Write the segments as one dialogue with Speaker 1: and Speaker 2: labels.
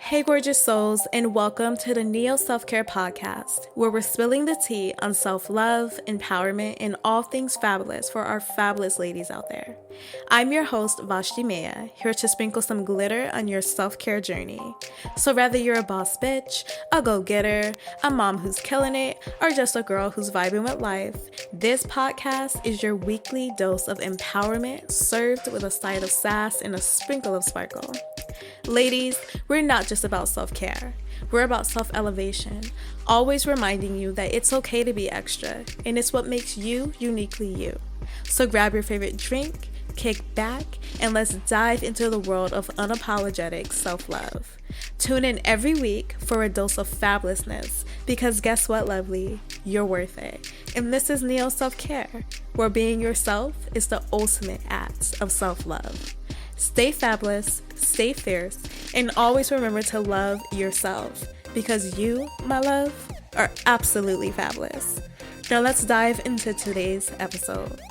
Speaker 1: Hey, gorgeous souls, and welcome to the Neo Self-Care Podcast, where we're spilling the tea on self-love, empowerment, and all things fabulous for our fabulous ladies out there. I'm your host, Vashti Maya, here to sprinkle some glitter on your self-care journey. So whether you're a boss bitch, a go-getter, a mom who's killing it, or just a girl who's vibing with life, this podcast is your weekly dose of empowerment served with a side of sass and a sprinkle of sparkle. Ladies, we're not just about self-care. We're about self-elevation, always reminding you that it's okay to be extra, and it's what makes you uniquely you. So grab your favorite drink, kick back, and let's dive into the world of unapologetic self-love. Tune in every week for a dose of fabulousness, because guess what, lovely? You're worth it. And this is Neo Self-Care, where being yourself is the ultimate act of self-love. Stay fabulous, stay fierce, and always remember to love yourself, because you, my love, are absolutely fabulous. Now let's dive into today's episode.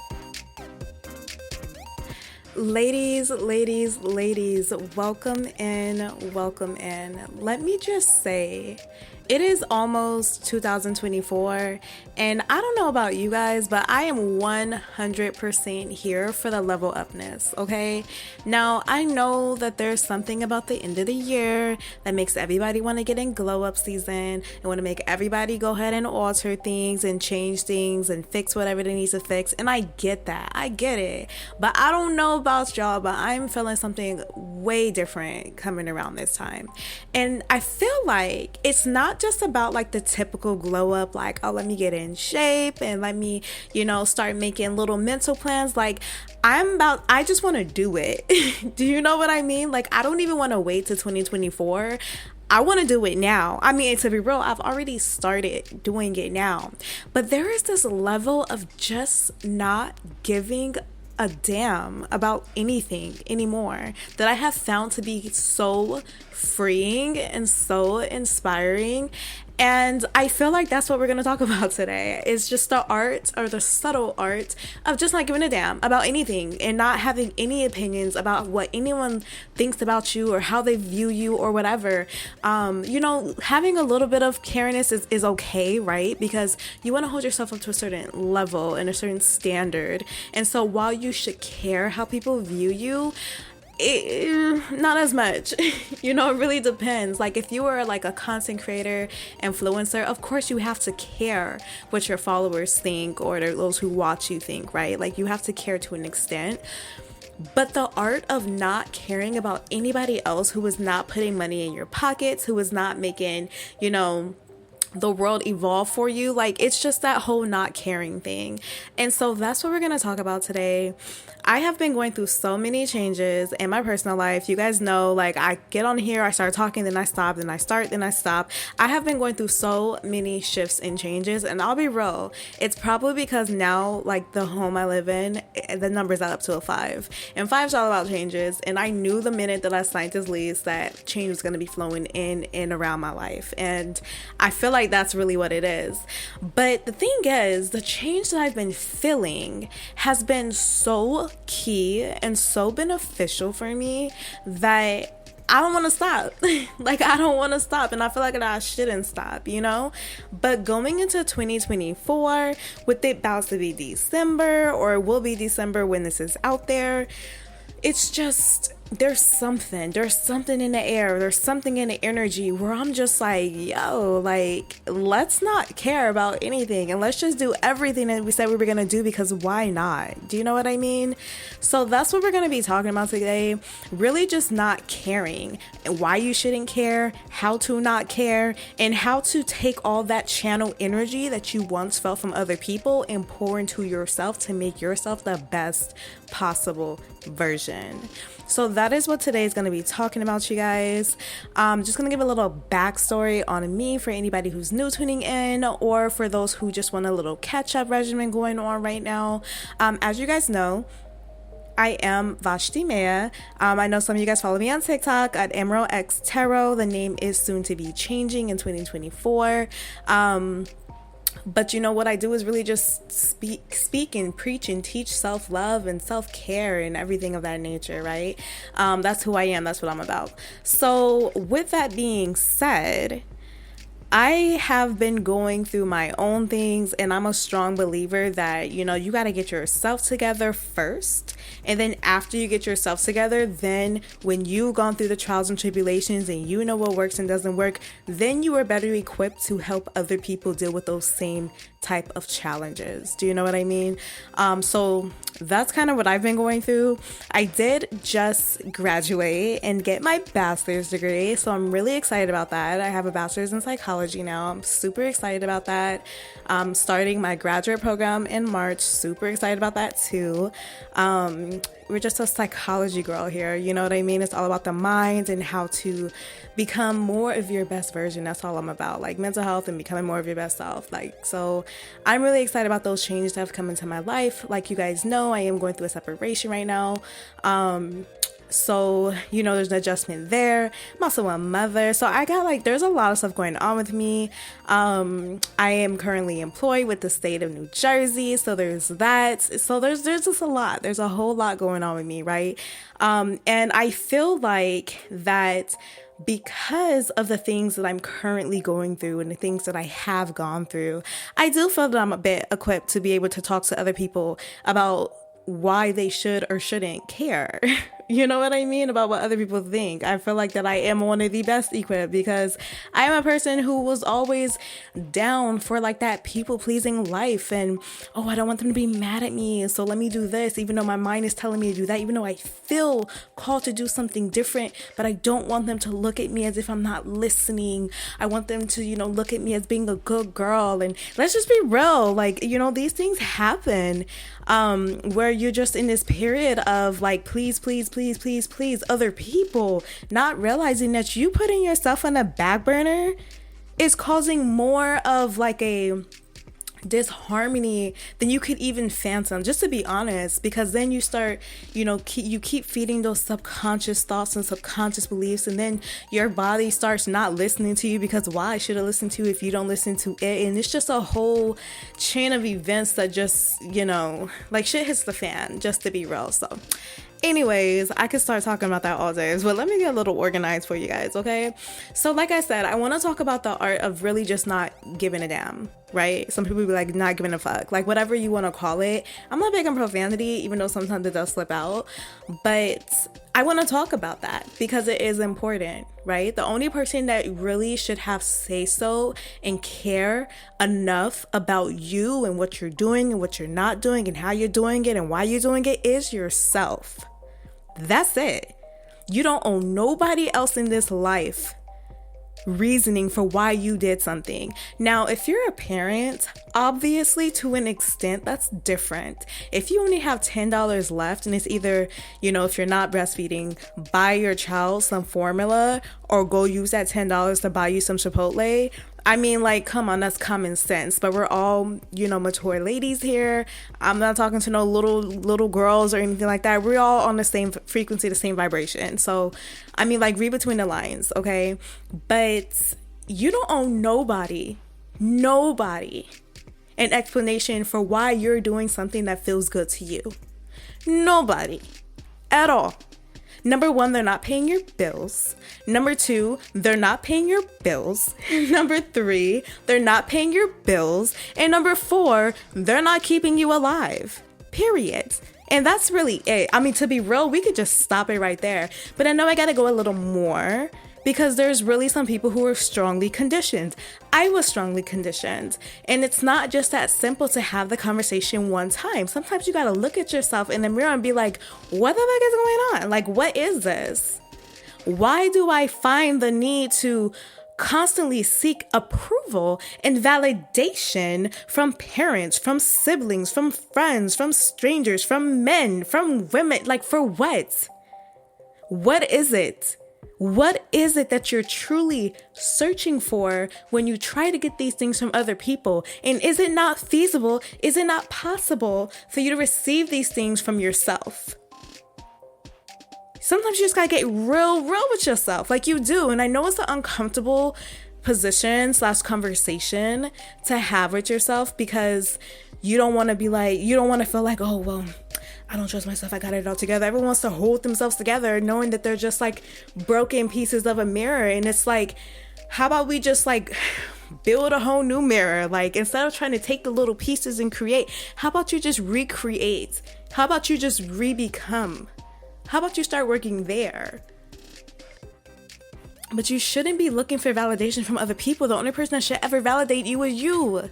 Speaker 1: Ladies, welcome in. Let me just say, it is almost 2024, and I don't know about you guys, but I am 100% here for the level upness, okay? Now, I know that there's something about the end of the year that makes everybody want to get in glow up season and want to make everybody go ahead and alter things and change things and fix whatever they need to fix, and I get that. I get it. But I don't know about y'all, but I'm feeling something way different coming around this time. And I feel like it's not just about like the typical glow up, like, oh, let me get in shape and let me, start making little mental plans. Like, I just want to do it. Do you know what I mean? Like, I don't even want to wait till 2024. I want to do it now. I mean, to be real, I've already started doing it now. But there is this level of just not giving a damn about anything anymore that I have found to be so freeing and so inspiring. And I feel like that's what we're going to talk about today. It's just the art, or the subtle art, of just not giving a damn about anything and not having any opinions about what anyone thinks about you or how they view you or whatever. Having a little bit of cariness is okay, right? Because you want to hold yourself up to a certain level and a certain standard. And so while you should care how people view you, not as much. It really depends. Like, if you are like a content creator, influencer, of course you have to care what your followers think or those who watch you think, right? Like, you have to care to an extent. But the art of not caring about anybody else who is not putting money in your pockets, who is not making, the world evolve for you, like, it's just that whole not caring thing. And so that's what we're going to talk about today. I have been going through so many changes in my personal life. You guys know, like, I get on here, I start talking, then I stop, then I start, then I stop. I have been going through so many shifts and changes, and I'll be real, it's probably because now, like, the home I live in, the numbers add up to a 5, and 5 is all about changes. And I knew the minute that I signed this lease that change was going to be flowing in and around my life, and I feel like that's really what it is. But the thing is, the change that I've been feeling has been so key and so beneficial for me that I don't want to stop. Like, I don't want to stop, and I feel like I shouldn't stop, But going into 2024, with it about to be December, or it will be December when this is out there, it's just, there's something in the air, there's something in the energy where I'm just like, yo, like, let's not care about anything and let's just do everything that we said we were gonna do, because why not? Do you know what I mean? So that's what we're gonna be talking about today. Really just not caring, and why you shouldn't care, how to not care, and how to take all that channel energy that you once felt from other people and pour into yourself to make yourself the best possible version. So that is what today is going to be talking about, you guys. Just going to give a little backstory on me for anybody who's new tuning in, or for those who just want a little catch-up regimen going on right now. As you guys know, I am Vashti Maya. I know some of you guys follow me on TikTok at Emerald X Tarot. The name is soon to be changing in 2024. But what I do is really just speak and preach and teach self-love and self-care and everything of that nature, right? That's who I am. That's what I'm about. So with that being said, I have been going through my own things, and I'm a strong believer that, you got to get yourself together first. And then after you get yourself together, then when you've gone through the trials and tribulations and you know what works and doesn't work, then you are better equipped to help other people deal with those same type of challenges. Do you know what I mean? So that's kind of what I've been going through. I did just graduate and get my bachelor's degree, so I'm really excited about that. I have a bachelor's in psychology now. I'm super excited about that. Starting my graduate program in March. Super excited about that too. We're just a psychology girl here. You know what I mean? It's all about the mind and how to become more of your best version. That's all I'm about, like mental health and becoming more of your best self. So I'm really excited about those changes that have come into my life. Like you guys know, I am going through a separation right now. So, there's an adjustment there. I'm also a mother. So I got there's a lot of stuff going on with me. I am currently employed with the state of New Jersey. So there's that. So there's just a lot. There's a whole lot going on with me, right? And I feel like that because of the things that I'm currently going through and the things that I have gone through, I do feel that I'm a bit equipped to be able to talk to other people about why they should or shouldn't care. You know what I mean? About what other people think. I feel like that I am one of the best equipped because I am a person who was always down for that people pleasing life. And, I don't want them to be mad at me, so let me do this, even though my mind is telling me to do that, even though I feel called to do something different, but I don't want them to look at me as if I'm not listening. I want them to, look at me as being a good girl. And let's just be real. These things happen where you're just in this period of please other people, not realizing that you putting yourself on the back burner is causing more of a disharmony than you could even phantom, just to be honest, because then you start, you keep feeding those subconscious thoughts and subconscious beliefs, and then your body starts not listening to you because why should it listen to you if you don't listen to it? And it's just a whole chain of events that just, shit hits the fan, just to be real. So anyways, I could start talking about that all day, but let me get a little organized for you guys, okay? So like I said, I want to talk about the art of really just not giving a damn, right? Some people be like, not giving a fuck, whatever you want to call it. I'm not big on profanity, even though sometimes it does slip out, but I want to talk about that because it is important, right? The only person that really should have say-so and care enough about you and what you're doing and what you're not doing and how you're doing it and why you're doing it is yourself. That's it. You don't owe nobody else in this life reasoning for why you did something. Now, if you're a parent, obviously to an extent, that's different. If you only have $10 left and it's either, if you're not breastfeeding, buy your child some formula or go use that $10 to buy you some Chipotle. I mean, come on, that's common sense. But we're all, mature ladies here. I'm not talking to no little girls or anything like that. We're all on the same frequency, the same vibration. So, I mean, read between the lines, okay? But you don't owe nobody an explanation for why you're doing something that feels good to you. Nobody at all. Number one, they're not paying your bills. Number two, they're not paying your bills. Number three, they're not paying your bills. And number four, they're not keeping you alive. Period. And that's really it. I mean, to be real, we could just stop it right there. But I know I gotta go a little more because there's really some people who are strongly conditioned. I was strongly conditioned. And it's not just that simple to have the conversation one time. Sometimes you gotta look at yourself in the mirror and be like, what the fuck is going on? What is this? Why do I find the need to constantly seek approval and validation from parents, from siblings, from friends, from strangers, from men, from women? For what? What is it? What is it that you're truly searching for when you try to get these things from other people? And is it not feasible? Is it not possible for you to receive these things from yourself? Sometimes you just gotta get real with yourself, like you do. And I know it's an uncomfortable position / conversation to have with yourself, because you don't want to be like, you don't want to feel like, oh, well, I don't trust myself, I got it all together. Everyone wants to hold themselves together knowing that they're just like broken pieces of a mirror. And it's like, how about we just like build a whole new mirror? Like, instead of trying to take the little pieces and create, how about you just recreate? How about you just re-become? How about you start working there? But you shouldn't be looking for validation from other people. The only person that should ever validate you is you.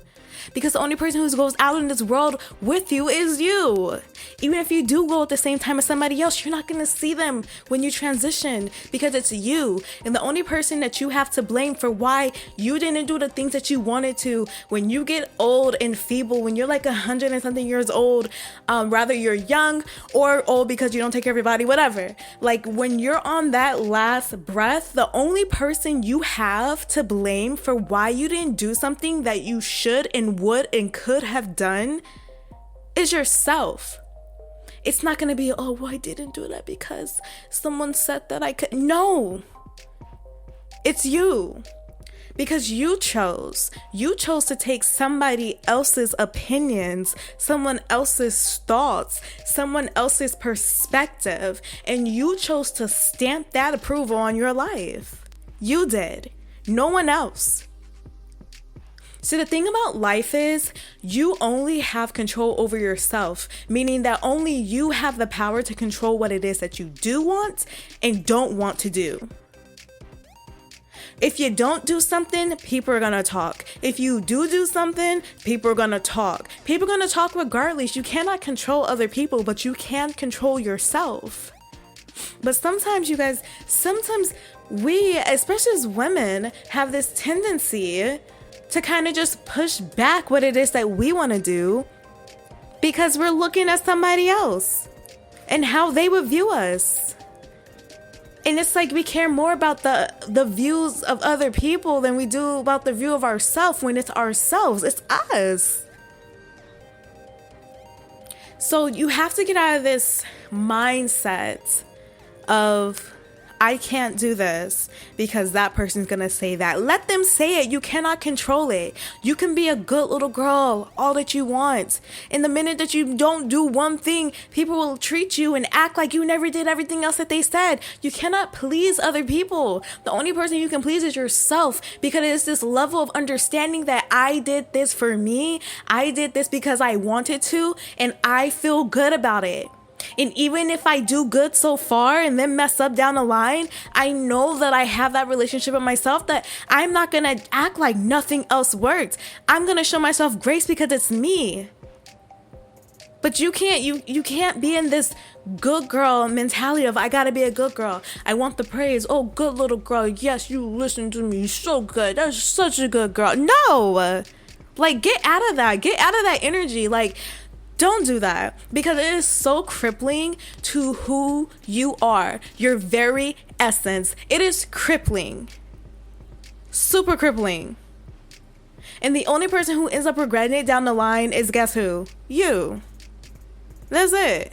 Speaker 1: Because the only person who goes out in this world with you is you. Even if you do go at the same time as somebody else, you're not going to see them when you transition, because it's you. And the only person that you have to blame for why you didn't do the things that you wanted to when you get old and feeble, when you're like 100 and something years old, rather you're young or old because you don't take care of your body, whatever. Like, when you're on that last breath, the only person you have to blame for why you didn't do something that you should and would and could have done is yourself. It's not going to be, oh, well, I didn't do that because someone said that I could. No, it's you. Because you chose to take somebody else's opinions, someone else's thoughts, someone else's perspective, and you chose to stamp that approval on your life. You did. No one else. So the thing about life is, you only have control over yourself, meaning that only you have the power to control what it is that you do want and don't want to do. If you don't do something, people are going to talk. If you do something, people are going to talk. People are going to talk regardless. You cannot control other people, but you can control yourself. But sometimes, you guys, we, especially as women, have this tendency to kind of just push back what it is that we want to do because we're looking at somebody else and how they would view us. And it's like we care more about the views of other people than we do about the view of ourselves. When it's ourselves, it's us. So you have to get out of this mindset of, I can't do this because that person's going to say that. Let them say it. You cannot control it. You can be a good little girl, all that you want. In the minute that you don't do one thing, people will treat you and act like you never did everything else that they said. You cannot please other people. The only person you can please is yourself, because it's this level of understanding that I did this for me. I did this because I wanted to, and I feel good about it. And even if I do good so far and then mess up down the line, I know that I have that relationship with myself, that I'm not going to act like nothing else worked. I'm going to show myself grace because it's me. But you can't be in this good girl mentality of, I got to be a good girl. I want the praise. Oh, good little girl. Yes, you listen to me. So good. That's such a good girl. No. Like, get out of that. Get out of that energy. Like, don't do that, because it is so crippling to who you are, your very essence. It is crippling, super crippling. And the only person who ends up regretting it down the line is, guess who? You. That's it.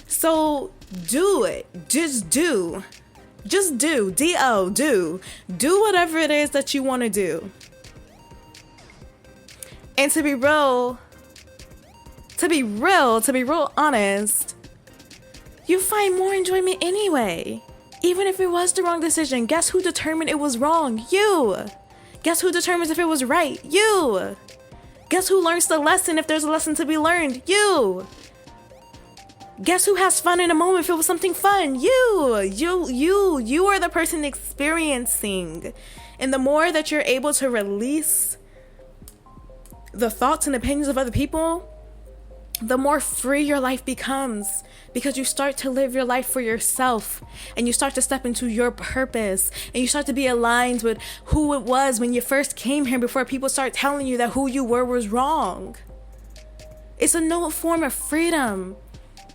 Speaker 1: So do it. Just do. D-O, do. Do whatever it is that you want to do. And to be real honest, you find more enjoyment anyway. Even if it was the wrong decision, guess who determined it was wrong? You. Guess who determines if it was right? You. Guess who learns the lesson if there's a lesson to be learned? You. Guess who has fun in a moment if it was something fun? You. You are the person experiencing. And the more that you're able to release the thoughts and opinions of other people, the more free your life becomes, because you start to live your life for yourself, and you start to step into your purpose, and you start to be aligned with who it was when you first came here, before people start telling you that who you were was wrong. It's a new form of freedom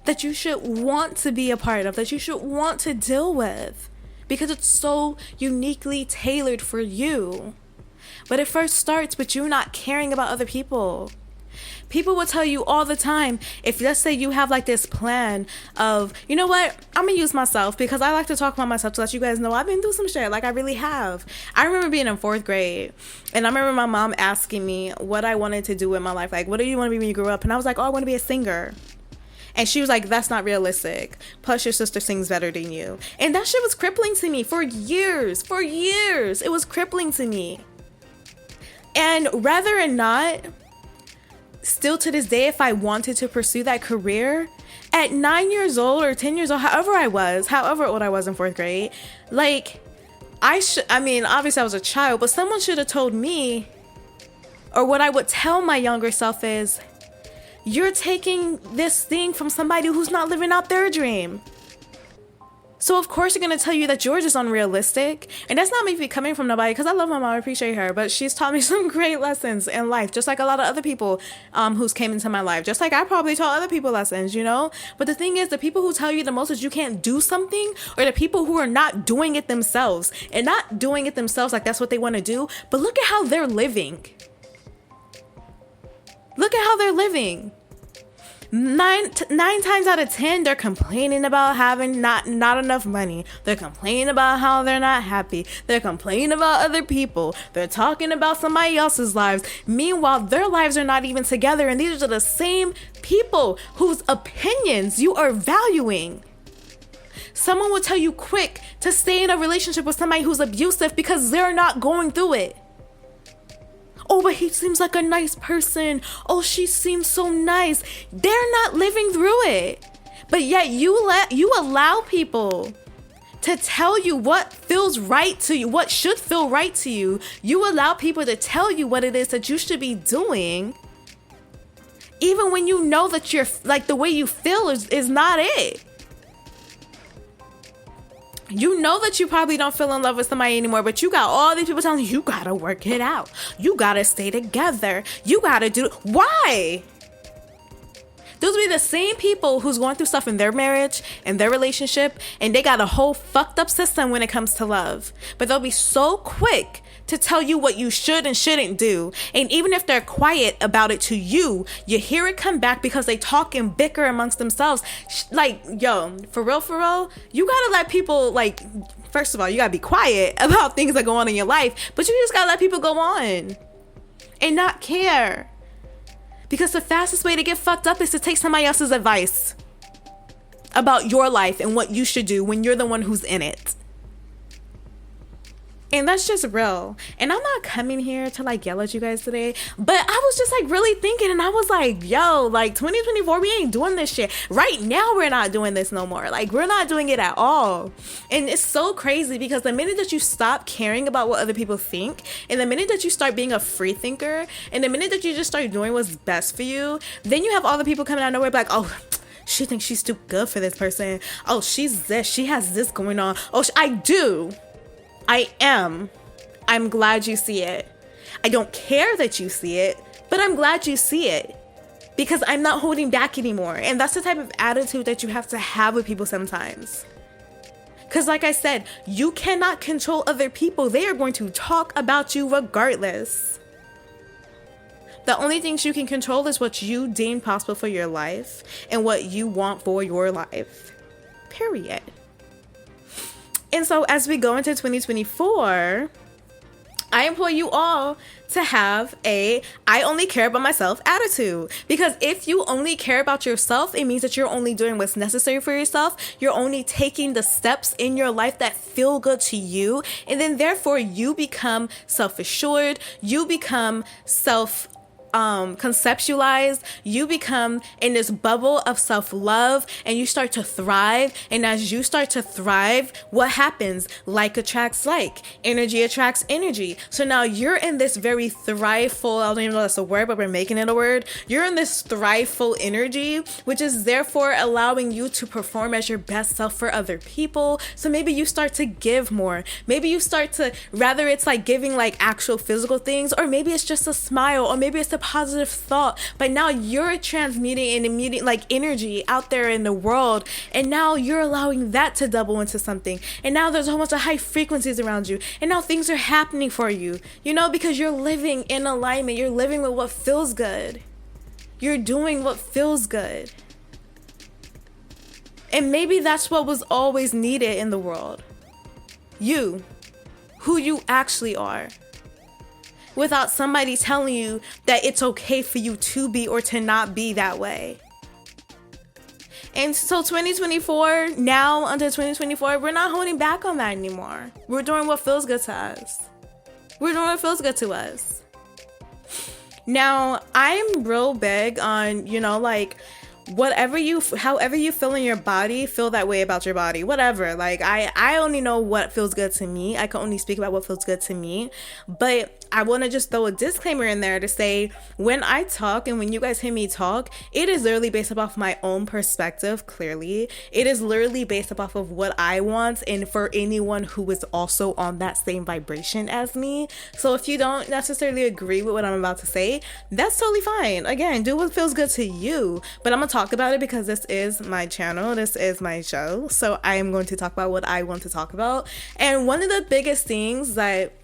Speaker 1: that you should want to be a part of, that you should want to deal with, because it's so uniquely tailored for you. But it first starts with you not caring about other people. People will tell you all the time, if let's say you have like this plan of, you know what, I'm gonna use myself because I like to talk about myself to let you guys know I've been through some shit. Like I really have. I remember being in 4th grade and I remember my mom asking me what I wanted to do with my life. Like, what do you want to be when you grow up? And I was like, oh, I want to be a singer. And she was like, that's not realistic. Plus your sister sings better than you. And that shit was crippling to me for years. For years. It was crippling to me. And rather or not, still to this day, if I wanted to pursue that career at 9 years old or 10 years old, however old I was in 4th grade, like I mean, obviously I was a child, but someone should have told me, or what I would tell my younger self is, you're taking this thing from somebody who's not living out their dream. So of course they're going to tell you that yours is unrealistic. And that's not me coming from nobody, because I love my mom, I appreciate her, but she's taught me some great lessons in life, just like a lot of other people who's came into my life, just like I probably taught other people lessons, you know. But the thing is, the people who tell you the most that you can't do something are the people who are not doing it themselves, and not doing it themselves like that's what they want to do, but look at how they're living. Look at how they're living. Nine times out of 10, they're complaining about having not enough money. They're complaining about how they're not happy. They're complaining about other people. They're talking about somebody else's lives. Meanwhile, their lives are not even together. And these are the same people whose opinions you are valuing. Someone will tell you quick to stay in a relationship with somebody who's abusive because they're not going through it. Oh, but he seems like a nice person. Oh, she seems so nice. They're not living through it. But yet you allow people to tell you what feels right to you, what should feel right to you. You allow people to tell you what it is that you should be doing, even when you know that you're like the way you feel is not it. You know that you probably don't feel in love with somebody anymore, but you got all these people telling you, you gotta work it out. You gotta stay together. You gotta do. Why? Those will be the same people who's going through stuff in their marriage and their relationship, and they got a whole fucked up system when it comes to love. But they'll be so quick to tell you what you should and shouldn't do. And even if they're quiet about it to you, you hear it come back because they talk and bicker amongst themselves. Like, yo, for real, you gotta let people, like, first of all, you gotta be quiet about things that go on in your life, but you just gotta let people go on and not care. Because the fastest way to get fucked up is to take somebody else's advice about your life and what you should do when you're the one who's in it. And that's just real. And I'm not coming here to like yell at you guys today, but I was just like really thinking, and I was like, yo, like 2024, we ain't doing this shit. Right now, we're not doing this no more. Like, we're not doing it at all. And it's so crazy because the minute that you stop caring about what other people think, and the minute that you start being a free thinker, and the minute that you just start doing what's best for you, then you have all the people coming out of nowhere like, oh, she thinks she's too good for this person. Oh, she's this. She has this going on. Oh, I do. I am. I'm glad you see it. I don't care that you see it, but I'm glad you see it because I'm not holding back anymore. And that's the type of attitude that you have to have with people sometimes. Because like I said, you cannot control other people. They are going to talk about you regardless. The only things you can control is what you deem possible for your life and what you want for your life. Period. And so as we go into 2024, I implore you all to have a I only care about myself attitude. Because if you only care about yourself, it means that you're only doing what's necessary for yourself. You're only taking the steps in your life that feel good to you. And then therefore you become self-assured. You become conceptualized. You become in this bubble of self-love and you start to thrive. And as you start to thrive, what happens? Like attracts like, energy attracts energy. So now you're in this very thriveful, I don't even know if that's a word, but we're making it a word. You're in this thriveful energy, which is therefore allowing you to perform as your best self for other people. So maybe you start to give more. Maybe you start to, rather it's like giving like actual physical things, or maybe it's just a smile, or maybe it's a positive thought, but now you're transmuting and emitting like energy out there in the world, and now you're allowing that to double into something, and now there's a whole bunch of high frequencies around you, and now things are happening for you, you know, because you're living in alignment, you're living with what feels good. You're doing what feels good. And maybe that's what was always needed in the world. You, who you actually are. Without somebody telling you that it's okay for you to be or to not be that way. And so 2024, now until 2024, we're not holding back on that anymore. We're doing what feels good to us. We're doing what feels good to us. Now, I'm real big on, however you feel in your body, feel that way about your body, whatever. Like, I only know what feels good to me. I can only speak about what feels good to me. But I want to just throw a disclaimer in there to say, when I talk and when you guys hear me talk, it is literally based off my own perspective, clearly. It is literally based off of what I want and for anyone who is also on that same vibration as me. So if you don't necessarily agree with what I'm about to say, that's totally fine. Again, do what feels good to you. But I'm going to talk about it because this is my channel. This is my show. So I am going to talk about what I want to talk about. And one of the biggest things that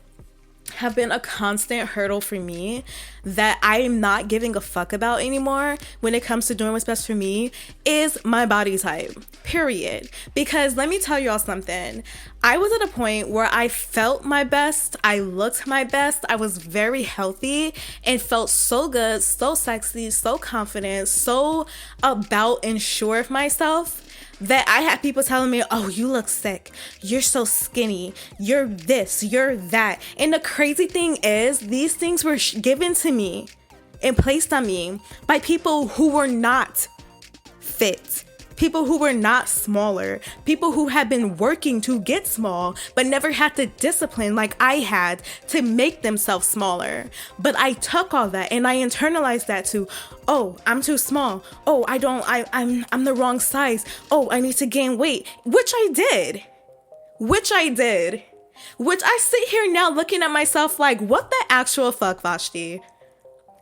Speaker 1: have been a constant hurdle for me that I am not giving a fuck about anymore when it comes to doing what's best for me is my body type, period. Because let me tell y'all something. I was at a point where I felt my best, I looked my best, I was very healthy and felt so good, so sexy, so confident, so about and sure of myself, that I had people telling me, oh, you look sick. You're so skinny. You're this, you're that. And the crazy thing is, these things were given to me and placed on me by people who were not fit. People who were not smaller, people who had been working to get small, but never had the discipline like I had to make themselves smaller. But I took all that and I internalized that to, oh, I'm too small. Oh, I'm the wrong size. Oh, I need to gain weight, which I did. Which I sit here now looking at myself like, what the actual fuck, Vashti?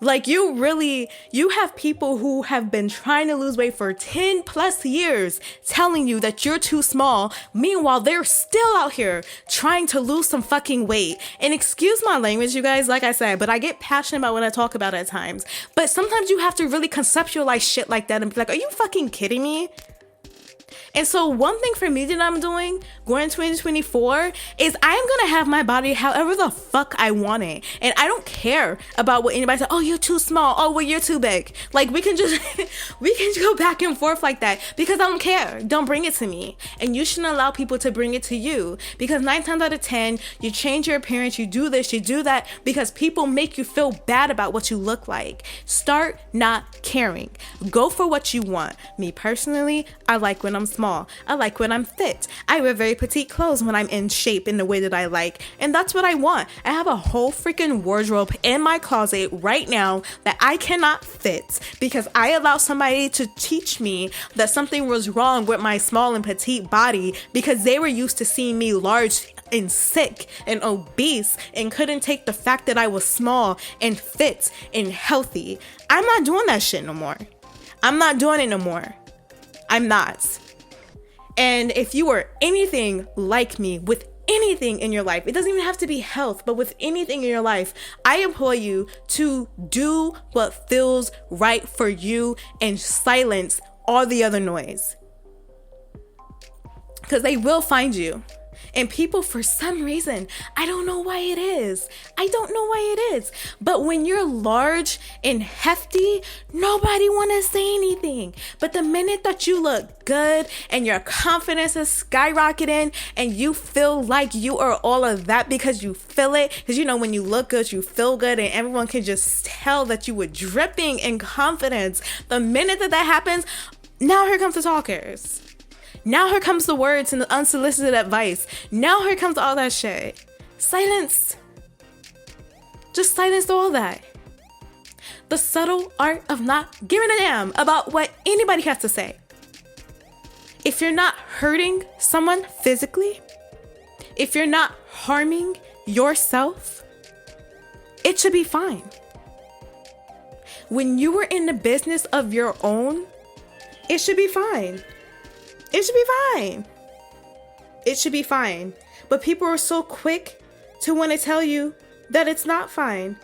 Speaker 1: Like, you have people who have been trying to lose weight for 10 plus years telling you that you're too small. Meanwhile, they're still out here trying to lose some fucking weight. And excuse my language, you guys, like I said, but I get passionate about what I talk about at times. But sometimes you have to really conceptualize shit like that and be like, are you fucking kidding me? And so one thing for me that I'm doing going 2024 is I'm going to have my body however the fuck I want it. And I don't care about what anybody says. Oh, you're too small. Oh, well, you're too big. Like, we can go back and forth like that because I don't care. Don't bring it to me. And you shouldn't allow people to bring it to you because 9 times out of 10, you change your appearance, you do this, you do that because people make you feel bad about what you look like. Start not caring. Go for what you want. Me personally, I like when I'm small. I like when I'm fit. I wear very petite clothes when I'm in shape in the way that I like. And that's what I want. I have a whole freaking wardrobe in my closet right now that I cannot fit because I allowed somebody to teach me that something was wrong with my small and petite body because they were used to seeing me large and sick and obese and couldn't take the fact that I was small and fit and healthy. I'm not doing that shit no more. I'm not doing it no more. I'm not. And if you are anything like me with anything in your life, it doesn't even have to be health, but with anything in your life, I implore you to do what feels right for you and silence all the other noise. Because they will find you. And people, for some reason, I don't know why it is. But when you're large and hefty, nobody want to say anything. But the minute that you look good and your confidence is skyrocketing and you feel like you are all of that because you feel it, because when you look good, you feel good and everyone can just tell that you were dripping in confidence. The minute that happens, now here comes the talkers. Now here comes the words and the unsolicited advice. Now here comes all that shit. Silence. Just silence all that. The subtle art of not giving a damn about what anybody has to say. If you're not hurting someone physically, if you're not harming yourself, it should be fine. When you are in the business of your own, it should be fine. It should be fine. It should be fine. But people are so quick to want to tell you that it's not fine.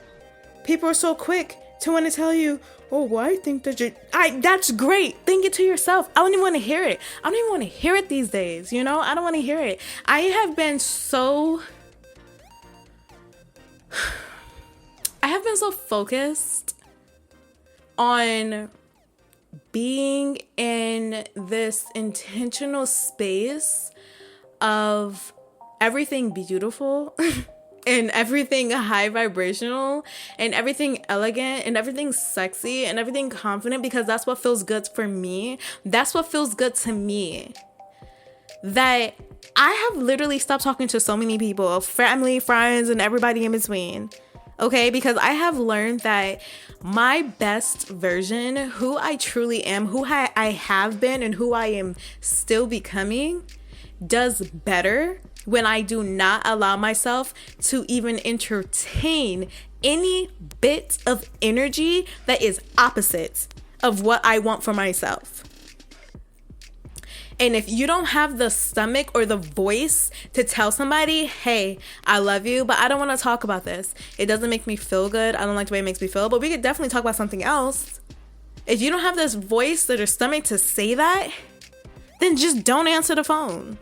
Speaker 1: People are so quick to want to tell you, oh, well, I think that that's great. Think it to yourself. I don't even want to hear it. I don't even want to hear it these days. You know, I don't want to hear it. I have been so focused on being in this intentional space of everything beautiful and everything high vibrational and everything elegant and everything sexy and everything confident, because that's what feels good for me. That's what feels good to me. That I have literally stopped talking to so many people, family, friends, and everybody in between. Okay, because I have learned that my best version, who I truly am, who I have been, and who I am still becoming, does better when I do not allow myself to even entertain any bit of energy that is opposite of what I want for myself. And if you don't have the stomach or the voice to tell somebody, hey, I love you, but I don't want to talk about this. It doesn't make me feel good. I don't like the way it makes me feel, but we could definitely talk about something else. If you don't have this voice or stomach to say that, then just don't answer the phone.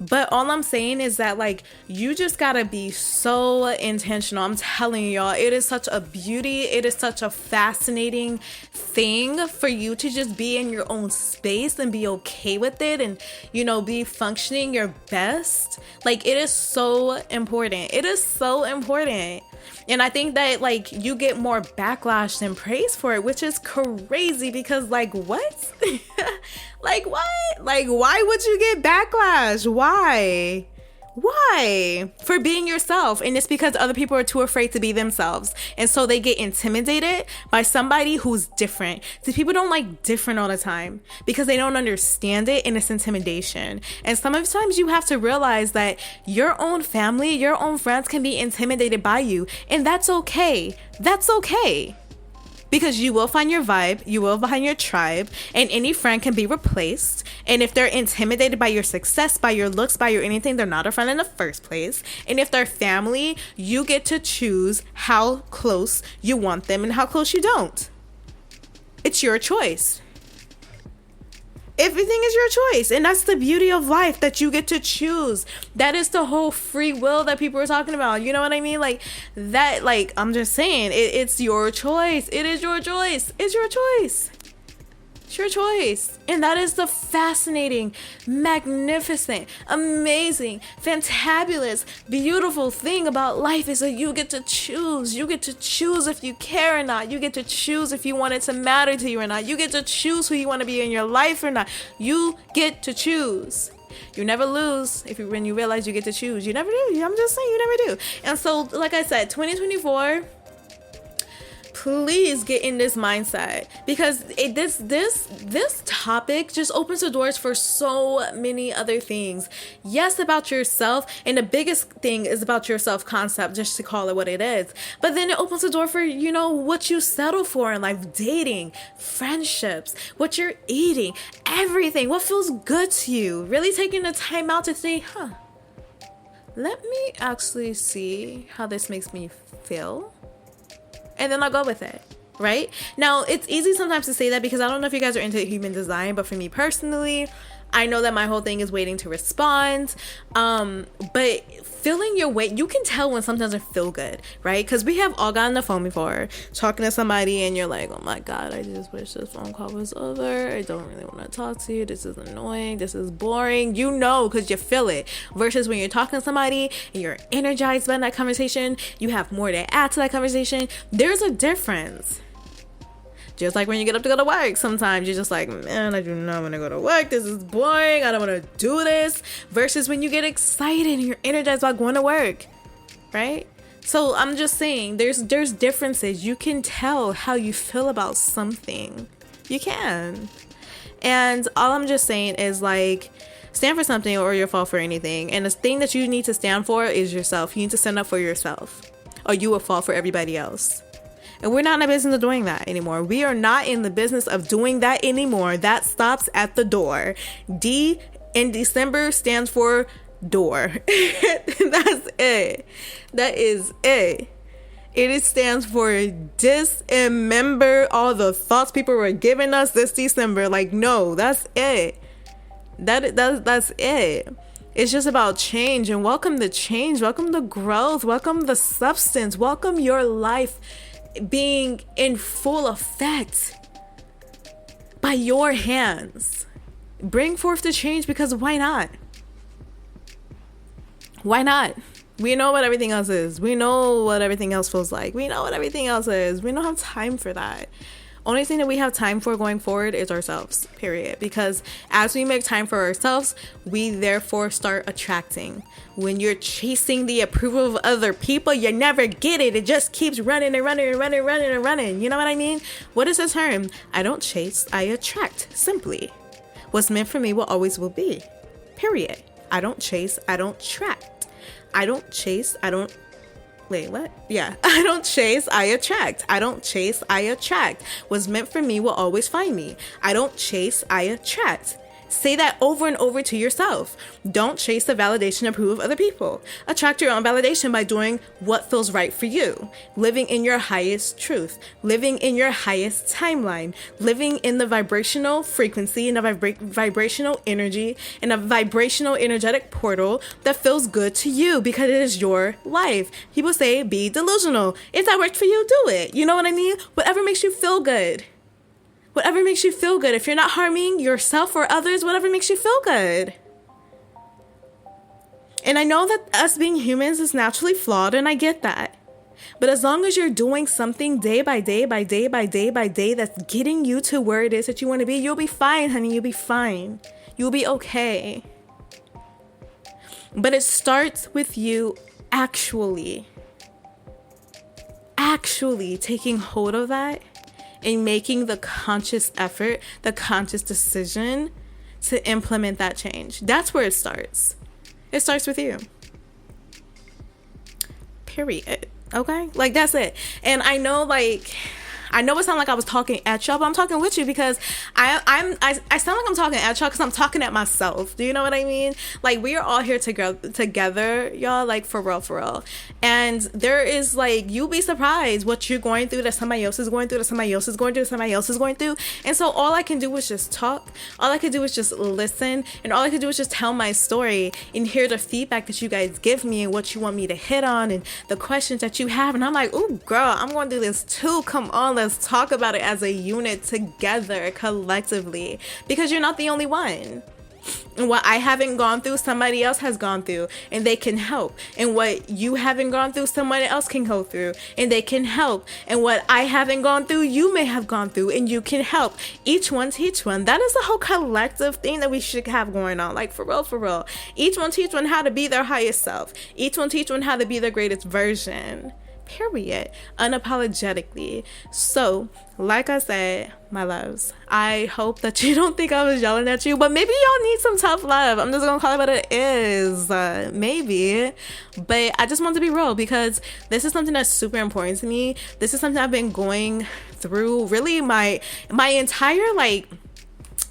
Speaker 1: But all I'm saying is that, like, you just gotta be so intentional. I'm telling y'all, it is such a beauty. It is such a fascinating thing for you to just be in your own space and be okay with it and, you know, be functioning your best. Like, it is so important. It is so important. And I think that, like, you get more backlash than praise for it, which is crazy because, like, what? Like, what? Like, why would you get backlash? Why? Why? For being yourself. And it's because other people are too afraid to be themselves. And so they get intimidated by somebody who's different. See, people don't like different all the time because they don't understand it, and it's intimidation. And sometimes you have to realize that your own family, your own friends can be intimidated by you. And that's okay. That's okay. Because you will find your vibe, you will find your tribe, and any friend can be replaced. And if they're intimidated by your success, by your looks, by your anything, they're not a friend in the first place. And if they're family, you get to choose how close you want them and how close you don't. It's your choice. Everything is your choice. And that's the beauty of life, that you get to choose. That is the whole free will that people are talking about. You know what I mean? Like that, like, I'm just saying, it's your choice. It is your choice. It's your choice. It's your choice. And that is the fascinating, magnificent, amazing, fantabulous, beautiful thing about life, is that you get to choose. You get to choose if you care or not. You get to choose if you want it to matter to you or not. You get to choose who you want to be in your life or not. You get to choose. You never lose when you realize you get to choose. You never do. I'm just saying, you never do. And so, like I said, 2024, please get in this mindset, because this topic just opens the doors for so many other things. Yes, about yourself, and the biggest thing is about your self-concept, just to call it what it is. But then it opens the door for, you know, what you settle for in life, dating, friendships, what you're eating, everything, what feels good to you. Really taking the time out to think, let me actually see how this makes me feel. And then I'll go with it, right? Now, it's easy sometimes to say that because I don't know if you guys are into human design, but for me personally, I know that my whole thing is waiting to respond. But feeling your weight, you can tell when something doesn't feel good, right? Because we have all gotten the phone before, talking to somebody and you're like, oh my God, I just wish this phone call was over. I don't really want to talk to you. This is annoying. This is boring. You know, because you feel it. Versus when you're talking to somebody and you're energized by that conversation, you have more to add to that conversation. There's a difference. Just like when you get up to go to work, sometimes you're just like, man, I do not want to go to work. This is boring. I don't want to do this. Versus when you get excited and you're energized about going to work, right? So I'm just saying, there's differences. You can tell how you feel about something. You can. And all I'm just saying is, like, stand for something or you'll fall for anything. And the thing that you need to stand for is yourself. You need to stand up for yourself, or you will fall for everybody else. And we're not in the business of doing that anymore. We are not in the business of doing that anymore. That stops at the door. D in December stands for door. That's it. That is it. It stands for dismember all the thoughts people were giving us this December. Like, no, that's it. That's it. It's just about change, and welcome the change, welcome the growth, welcome the substance, welcome your life being in full effect by your hands. Bring forth the change, because why not? Why not? We know what everything else is. We know what everything else feels like. We know what everything else is. We don't have time for that. Only thing that we have time for going forward is ourselves, period. Because as we make time for ourselves, we therefore start attracting. When you're chasing the approval of other people, you never get it. It just keeps running and running and running and running and running. You know what I mean? What is the term? I don't chase, I attract. Simply. What's meant for me will always will be. Period. I don't chase, I don't attract. I don't chase, I don't... Wait, what? Yeah. I don't chase, I attract. I don't chase, I attract. What's meant for me will always find me. I don't chase, I attract. Say that over and over to yourself. Don't chase the validation and approval of other people. Attract your own validation by doing what feels right for you. Living in your highest truth. Living in your highest timeline. Living in the vibrational frequency and the vibrational energy and a vibrational energetic portal that feels good to you, because it is your life. People say be delusional. If that worked for you, do it. You know what I mean? Whatever makes you feel good. Whatever makes you feel good. If you're not harming yourself or others, whatever makes you feel good. And I know that us being humans is naturally flawed, and I get that. But as long as you're doing something day by day by day by day by day that's getting you to where it is that you want to be, you'll be fine, honey. You'll be fine. You'll be okay. But it starts with you actually taking hold of that and making the conscious effort, the conscious decision to implement that change. That's where it starts. It starts with you. Period. Okay? Like, that's it. And I know it sounded like I was talking at y'all, but I'm talking with you, because I sound like I'm talking at y'all because I'm talking at myself. Do you know what I mean? Like, we are all here together, y'all, like, for real. And there is, like, you'll be surprised what you're going through that somebody else is going through, that somebody else is going through, that somebody else is going through. And so all I can do is just talk. All I can do is just listen. And all I can do is just tell my story and hear the feedback that you guys give me and what you want me to hit on and the questions that you have. And I'm like, ooh, girl, I'm going to do this too. Come on, let's talk about it as a unit together, collectively, because you're not the only one. And what I haven't gone through, somebody else has gone through, and they can help. And what you haven't gone through, someone else can go through, and they can help. And what I haven't gone through, you may have gone through, and you can help. Each one teach one. That is the whole collective thing that we should have going on. Like, for real. Each one teach one how to be their highest self. Each one teach one how to be their greatest version. Period. Unapologetically. So, like I said, my loves, I hope that you don't think I was yelling at you, but maybe y'all need some tough love. I'm just gonna call it what it is. Maybe. But I just want to be real, because this is something that's super important to me. This is something I've been going through really my entire, like,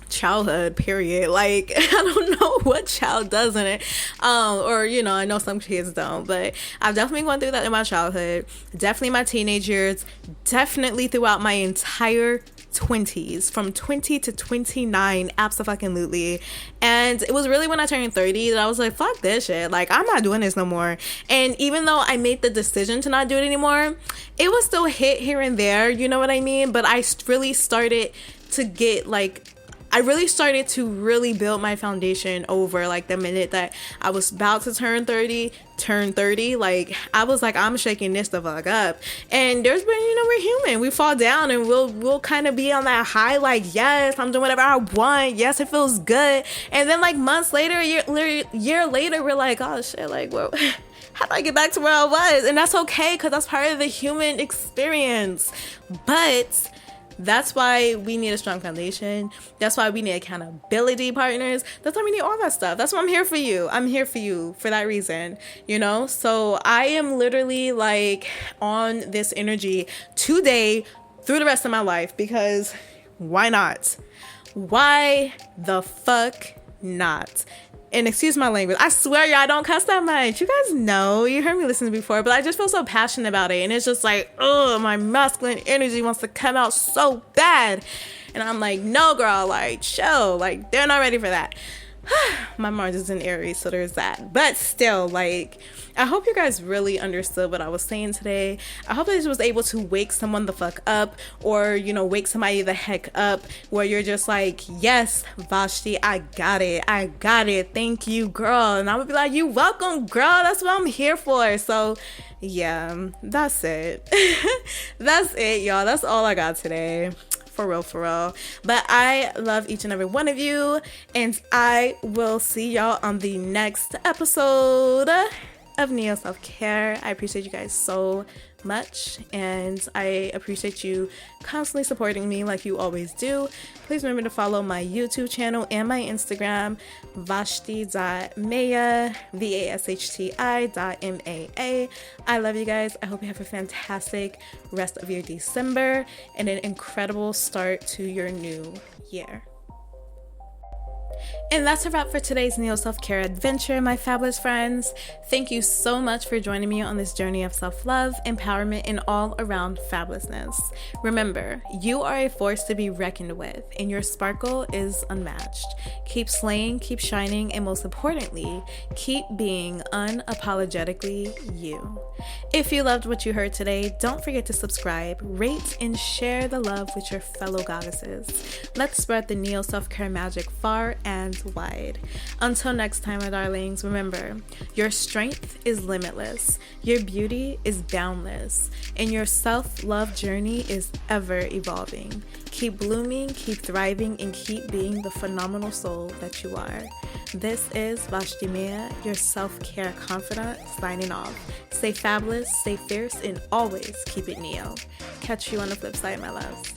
Speaker 1: childhood, period. Like, I don't know what child doesn't it, or, you know, I know some kids don't, but I've definitely gone through that in my childhood, definitely my teenage years, definitely throughout my entire 20s, from 20 to 29, absolutely. And it was really when I turned 30 that I was like, fuck this shit, like, I'm not doing this no more. And even though I made the decision to not do it anymore, it was still hit here and there, you know what I mean? But I really started to get, like, I really started to really build my foundation over, like, the minute that I was about to turn 30, like, I was like, I'm shaking this the fuck up. And there's been, you know, we're human. We fall down and we'll kind of be on that high, like, yes, I'm doing whatever I want. Yes, it feels good. And then, like, months later, a year later, we're like, oh shit, like, well, how do I get back to where I was? And that's okay, because that's part of the human experience. But that's why we need a strong foundation. That's why we need accountability partners. That's why we need all that stuff. That's why I'm here for you. I'm here for you for that reason, you know? So I am literally, like, on this energy today through the rest of my life, because why not? Why the fuck not? And excuse my language. I swear, y'all, I don't cuss that much. You guys know. You heard me listen before, but I just feel so passionate about it. And it's just like, oh, my masculine energy wants to come out so bad. And I'm like, no, girl, like, chill. Like, they're not ready for that. My Mars is in Aries, so there's that. But still, like, I hope you guys really understood what I was saying today. I hope I was able to wake someone the fuck up, or, you know, wake somebody the heck up, where you're just like, yes, Vashti, I got it, thank you, girl. And I would be like, you welcome, girl, that's what I'm here for. So yeah, that's it. That's it, y'all. That's all I got today. For real. But I love each and every one of you, and I will see y'all on the next episode of Neo Self-Care. I appreciate you guys so much, and I appreciate you constantly supporting me like you always do. Please remember to follow my YouTube channel and my Instagram, vashti.maya, vashti.maa. I love you guys. I hope you have a fantastic rest of your December and an incredible start to your new year. And that's a wrap for today's Neo Self-Care adventure, my fabulous friends. Thank you so much for joining me on this journey of self-love, empowerment, and all-around fabulousness. Remember, you are a force to be reckoned with, and your sparkle is unmatched. Keep slaying, keep shining, and most importantly, keep being unapologetically you. If you loved what you heard today, don't forget to subscribe, rate, and share the love with your fellow goddesses. Let's spread the Neo Self-Care magic far and wide. Until next time, my darlings, remember, your strength is limitless, your beauty is boundless, and your self-love journey is ever evolving. Keep blooming, keep thriving, and keep being the phenomenal soul that you are. This is Vashti Maya, your self-care confidant, signing off. Stay fabulous, stay fierce, and always keep it Neo. Catch you on the flip side, my loves.